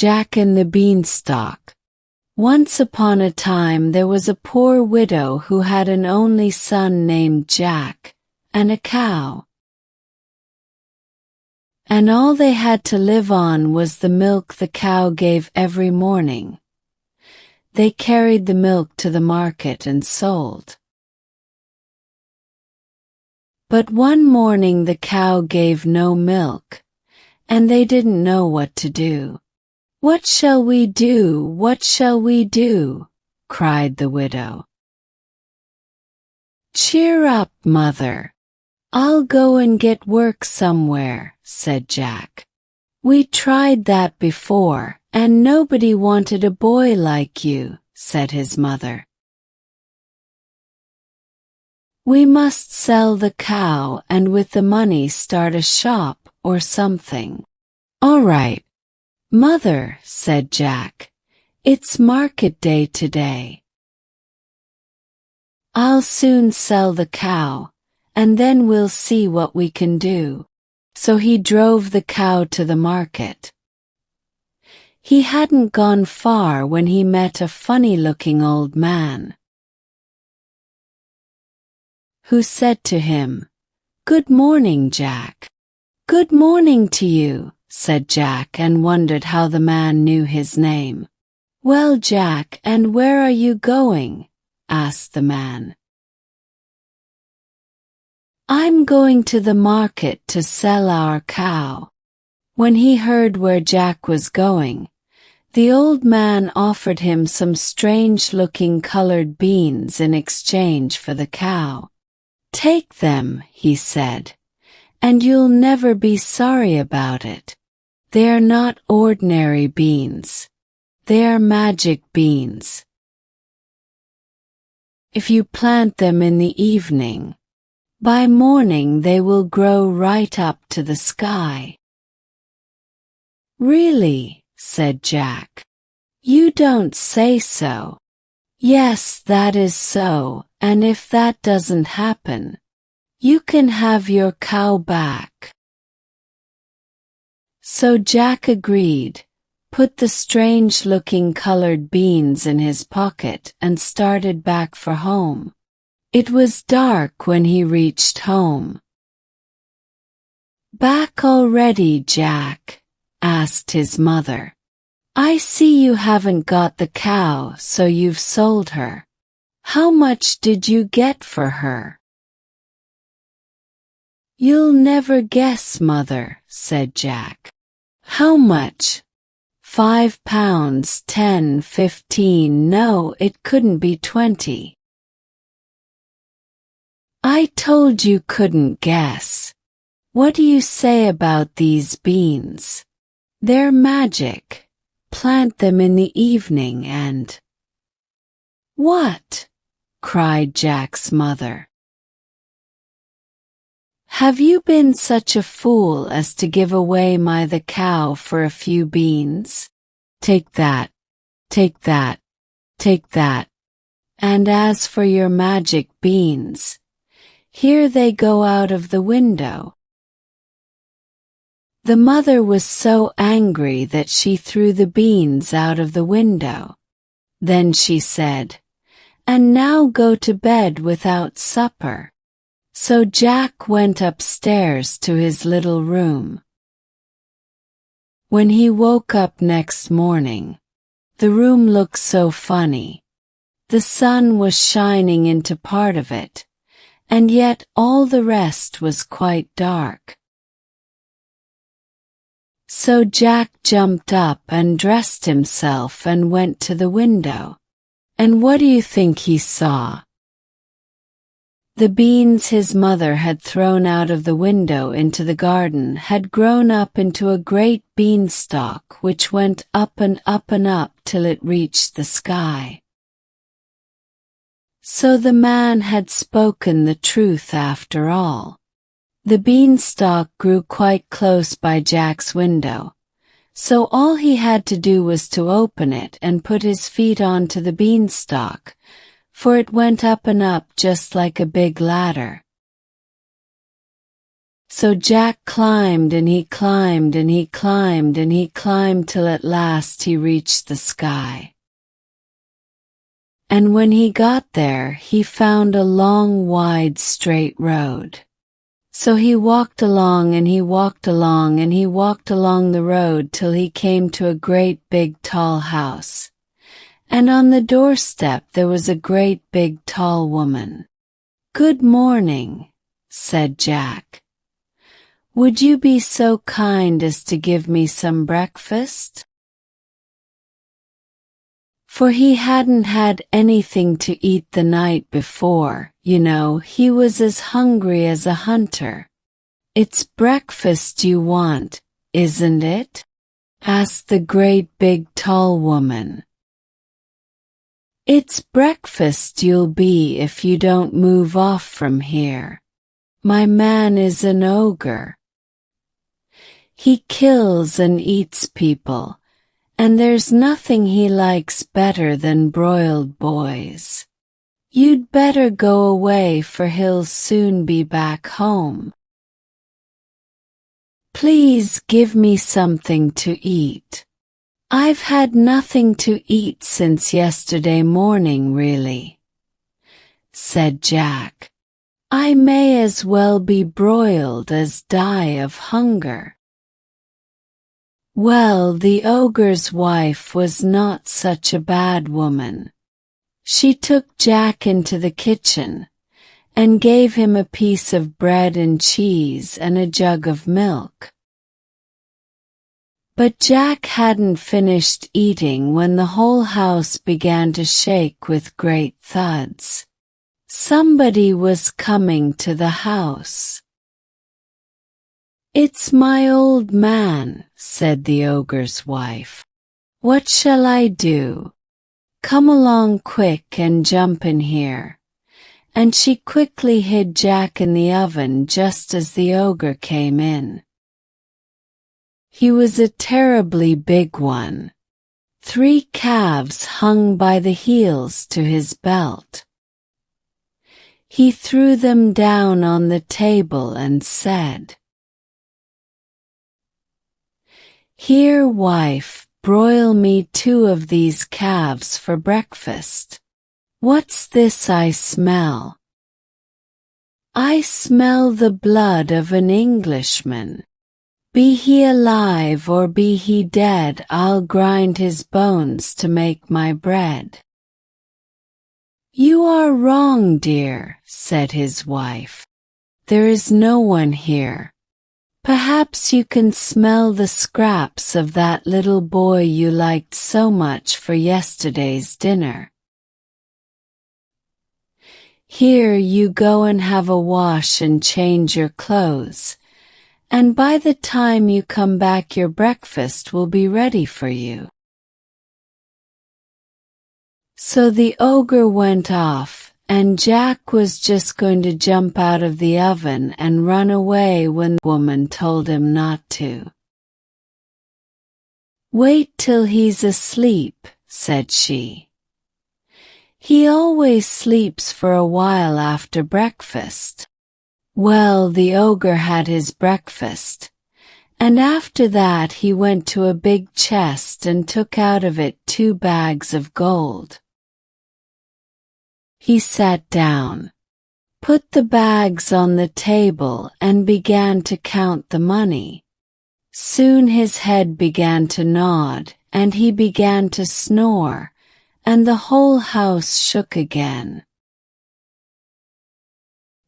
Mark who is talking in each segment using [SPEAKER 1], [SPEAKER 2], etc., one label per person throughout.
[SPEAKER 1] Jack and the Beanstalk. Once upon a time there was a poor widow who had an only son named Jack, and a cow. And all they had to live on was the milk the cow gave every morning. They carried the milk to the market and sold. But one morning the cow gave no milk, and they didn't know what to do. "What shall we do? What shall we do?" cried the widow. "Cheer up, mother. I'll go and get work somewhere," said Jack. "We tried that before, and nobody wanted a boy like you," said his mother. "We must sell the cow and with the money start a shop or something." "All right, mother," said Jack. "It's market day today. I'll soon sell the cow, and then we'll see what we can do." So he drove the cow to the market. He hadn't gone far when he met a funny-looking old man, who said to him, "Good morning, Jack." "Good morning to you," said Jack, and wondered how the man knew his name. "Well, Jack, and where are you going?" asked the man. "I'm going to the market to sell our cow." When he heard where Jack was going, the old man offered him some strange-looking colored beans in exchange for the cow. "Take them," he said, "and you'll never be sorry about it. They're not ordinary beans. They're magic beans. If you plant them in the evening, by morning they will grow right up to the sky." "Really?" said Jack. "You don't say so." "Yes, that is so, and if that doesn't happen, you can have your cow back." So Jack agreed, put the strange-looking colored beans in his pocket and started back for home. It was dark when he reached home. "Back already, Jack?" asked his mother. "I see you haven't got the cow, so you've sold her. How much did you get for her?" "You'll never guess, mother," said Jack. "How much? £5, 10, 15, no, it couldn't be 20. I told you couldn't guess. What do you say about these beans? They're magic. Plant them in the evening and—" "What?" cried Jack's mother. "Have you been such a fool as to give away the cow for a few beans? Take that, take that, take that. And as for your magic beans, here they go out of the window." The mother was so angry that she threw the beans out of the window. Then she said, "And now go to bed without supper." So Jack went upstairs to his little room. When he woke up next morning, the room looked so funny. The sun was shining into part of it, and yet all the rest was quite dark. So Jack jumped up and dressed himself and went to the window. And what do you think he saw? The beans his mother had thrown out of the window into the garden had grown up into a great beanstalk which went up and up and up till it reached the sky. So the man had spoken the truth after all. The beanstalk grew quite close by Jack's window, so all he had to do was to open it and put his feet onto the beanstalk, for it went up and up just like a big ladder. So Jack climbed and he climbed and he climbed and he climbed till at last he reached the sky. And when he got there, he found a long, wide, straight road. So he walked along and he walked along and he walked along the road till he came to a great big tall house. And on the doorstep there was a great big tall woman. "Good morning," said Jack. "Would you be so kind as to give me some breakfast?" For he hadn't had anything to eat the night before, he was as hungry as a hunter. "It's breakfast you want, isn't it?" asked the great big tall woman. "It's breakfast you'll be if you don't move off from here. My man is an ogre. He kills and eats people, and there's nothing he likes better than broiled boys. You'd better go away, for he'll soon be back home. Please give me something to eat. I've had nothing to eat since yesterday morning, really," said Jack. "I may as well be broiled as die of hunger." Well, the ogre's wife was not such a bad woman. She took Jack into the kitchen, and gave him a piece of bread and cheese and a jug of milk. But Jack hadn't finished eating when the whole house began to shake with great thuds. Somebody was coming to the house. "It's my old man," said the ogre's wife. "What shall I do? Come along quick and jump in here." And she quickly hid Jack in the oven just as the ogre came in. He was a terribly big one. 3 calves hung by the heels to his belt. He threw them down on the table and said, "Here, wife, broil me 2 of these calves for breakfast. What's this I smell? I smell the blood of an Englishman. Be he alive or be he dead, I'll grind his bones to make my bread." "You are wrong, dear," said his wife. "There is no one here. Perhaps you can smell the scraps of that little boy you liked so much for yesterday's dinner. Here you go and have a wash and change your clothes, and by the time you come back your breakfast will be ready for you." So the ogre went off, and Jack was just going to jump out of the oven and run away when the woman told him not to. "Wait till he's asleep," said she. "He always sleeps for a while after breakfast." Well, the ogre had his breakfast, and after that he went to a big chest and took out of it 2 bags of gold. He sat down, put the bags on the table and began to count the money. Soon his head began to nod, and he began to snore, and the whole house shook again.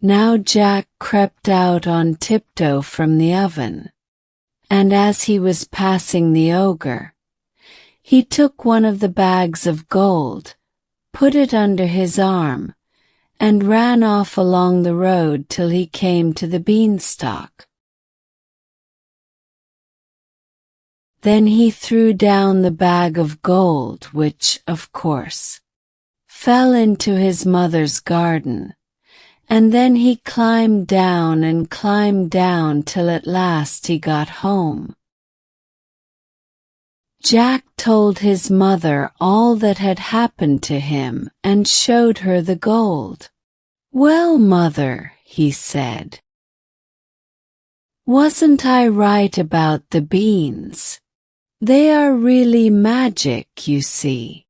[SPEAKER 1] Now Jack crept out on tiptoe from the oven, and as he was passing the ogre, he took one of the bags of gold, put it under his arm, and ran off along the road till he came to the Beanstalk. Then he threw down the bag of gold, which, of course, fell into his mother's garden, and then he climbed down and climbed down till at last he got home. Jack told his mother all that had happened to him and showed her the gold. "Well, mother," he said, Wasn't I right about the beans? They are really magic, you see.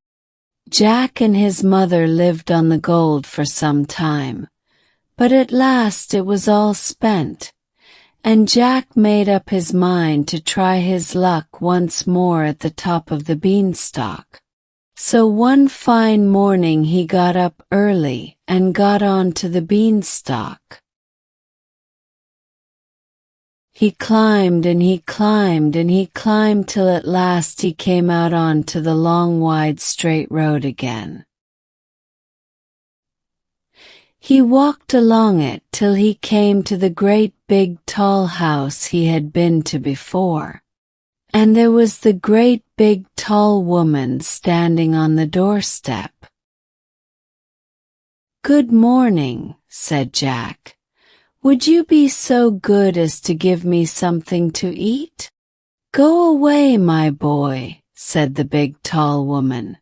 [SPEAKER 1] Jack and his mother lived on the gold for some time, but at last it was all spent, and Jack made up his mind to try his luck once more at the top of the beanstalk. So one fine morning he got up early and got on to the beanstalk. He climbed and he climbed and he climbed till at last he came out onto the long wide straight road again. He walked along it till he came to the great big tall house he had been to before, and there was the great big tall woman standing on the doorstep. "Good morning," said Jack. "Would you be so good as to give me something to eat?" "Go away, my boy," said the big tall woman,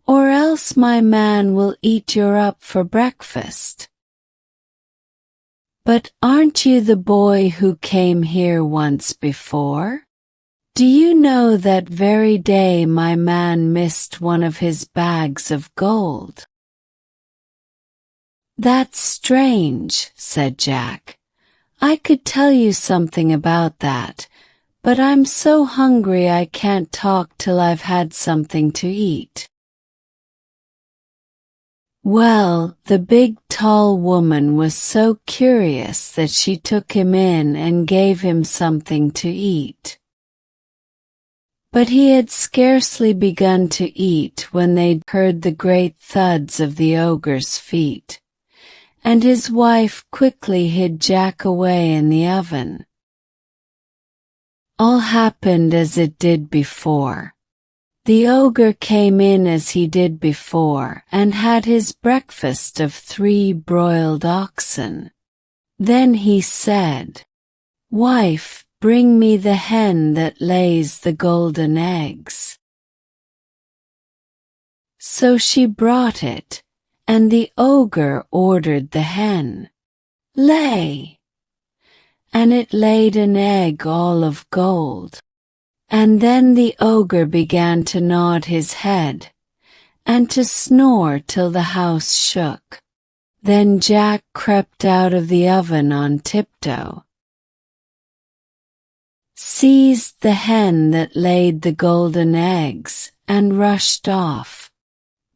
[SPEAKER 1] "or else my man will eat you up for breakfast." "But aren't you the boy who came here once before? Do you know that very day my man missed one of his bags of gold?" "That's strange," said Jack. "I could tell you something about that, but I'm so hungry I can't talk till I've had something to eat." Well, the big tall woman was so curious that she took him in and gave him something to eat. But he had scarcely begun to eat when they heard the great thuds of the ogre's feet, and his wife quickly hid Jack away in the oven. All happened as it did before. The ogre came in as he did before and had his breakfast of 3 broiled oxen. Then he said, "Wife, bring me the hen that lays the golden eggs." So she brought it, and the ogre ordered the hen, "Lay." And it laid an egg all of gold. And then the ogre began to nod his head, and to snore till the house shook. Then Jack crept out of the oven on tiptoe, seized the hen that laid the golden eggs, and rushed off.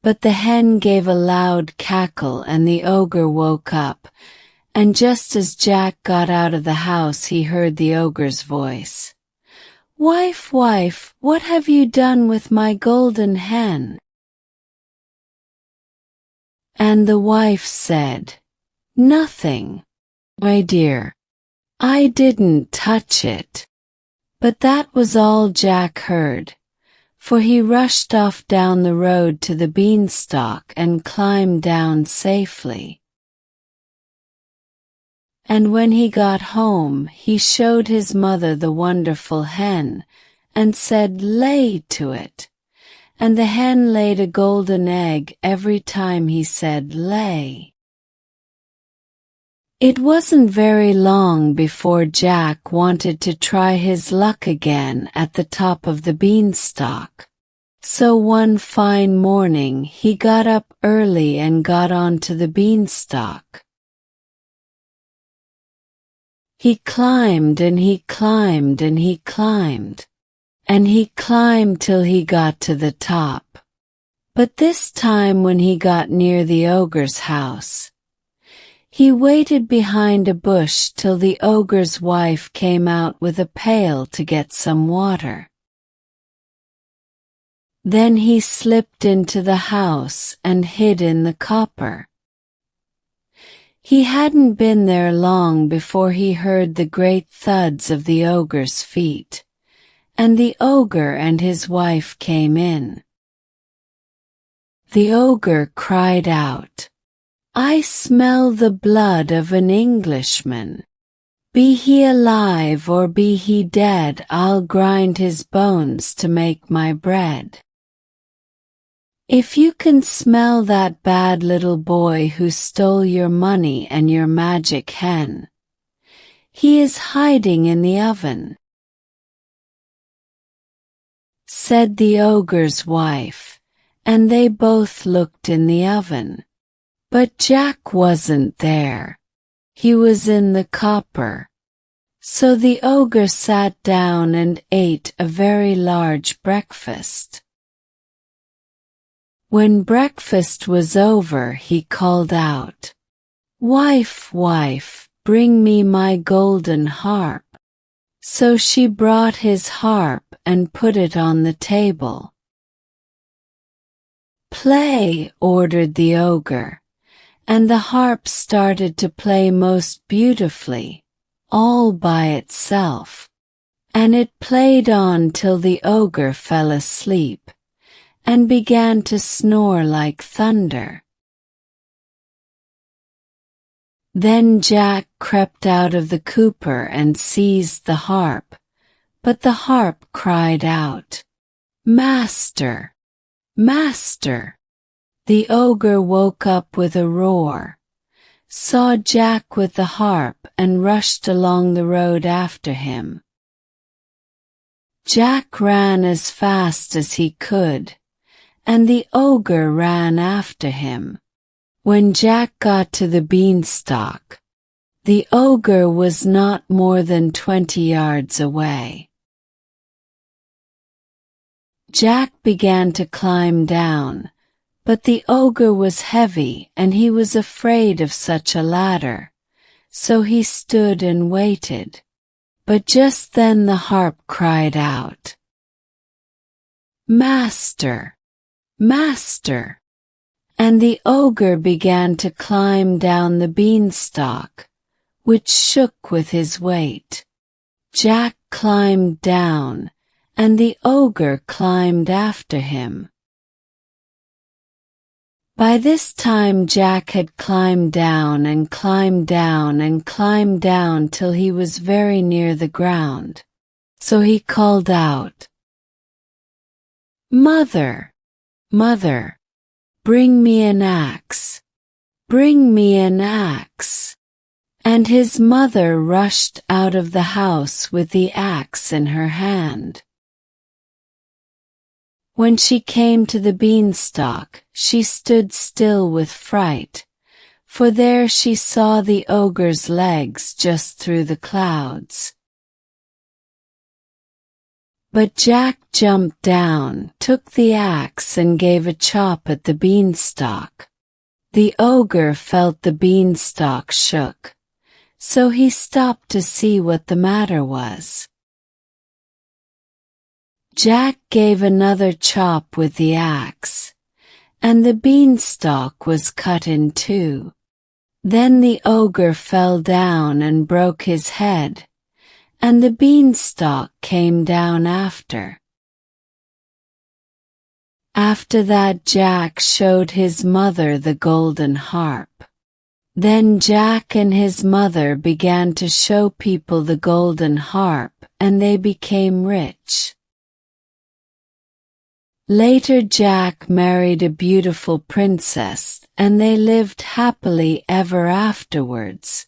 [SPEAKER 1] But the hen gave a loud cackle and the ogre woke up, and just as Jack got out of the house he heard the ogre's voice. "Wife, wife, what have you done with my golden hen?" And the wife said, "Nothing, my dear. I didn't touch it." But that was all Jack heard, for he rushed off down the road to the beanstalk and climbed down safely. And when he got home he showed his mother the wonderful hen, and said, "Lay to it." And the hen laid a golden egg every time he said, "Lay." It wasn't very long before Jack wanted to try his luck again at the top of the beanstalk. So one fine morning he got up early and got onto the beanstalk. He climbed and he climbed and he climbed, and he climbed till he got to the top. But this time when he got near the ogre's house, he waited behind a bush till the ogre's wife came out with a pail to get some water. Then he slipped into the house and hid in the copper. He hadn't been there long before he heard the great thuds of the ogre's feet, and the ogre and his wife came in. The ogre cried out, "I smell the blood of an Englishman. Be he alive or be he dead, I'll grind his bones to make my bread. If you can smell that bad little boy who stole your money and your magic hen, "He is hiding in the oven," said the ogre's wife, and they both looked in the oven. But Jack wasn't there. He was in the copper. So the ogre sat down and ate a very large breakfast. When breakfast was over, he called out, "Wife, wife, bring me my golden harp." So she brought his harp and put it on the table. "Play," ordered the ogre, and the harp started to play most beautifully, all by itself, and it played on till the ogre fell asleep, and began to snore like thunder. Then Jack crept out of the cooper and seized the harp, but the harp cried out, "Master! Master!" The ogre woke up with a roar, saw Jack with the harp, and rushed along the road after him. Jack ran as fast as he could, and the ogre ran after him. When Jack got to the beanstalk, the ogre was not more than 20 yards away. Jack began to climb down, but the ogre was heavy and he was afraid of such a ladder, so he stood and waited. But just then the harp cried out, "Master! Master!" And the ogre began to climb down the beanstalk, which shook with his weight. Jack climbed down, and the ogre climbed after him. By this time Jack had climbed down and climbed down and climbed down till he was very near the ground. So he called out, "Mother! Mother! Bring me an axe! Bring me an axe!" And his mother rushed out of the house with the axe in her hand. When she came to the beanstalk, she stood still with fright, for there she saw the ogre's legs just through the clouds. But Jack jumped down, took the axe and gave a chop at the beanstalk. The ogre felt the beanstalk shook, so he stopped to see what the matter was. Jack gave another chop with the axe, and the beanstalk was cut in two. Then the ogre fell down and broke his head, and the beanstalk came down after. After that Jack showed his mother the golden harp. Then Jack and his mother began to show people the golden harp, and they became rich. Later Jack married a beautiful princess, and they lived happily ever afterwards.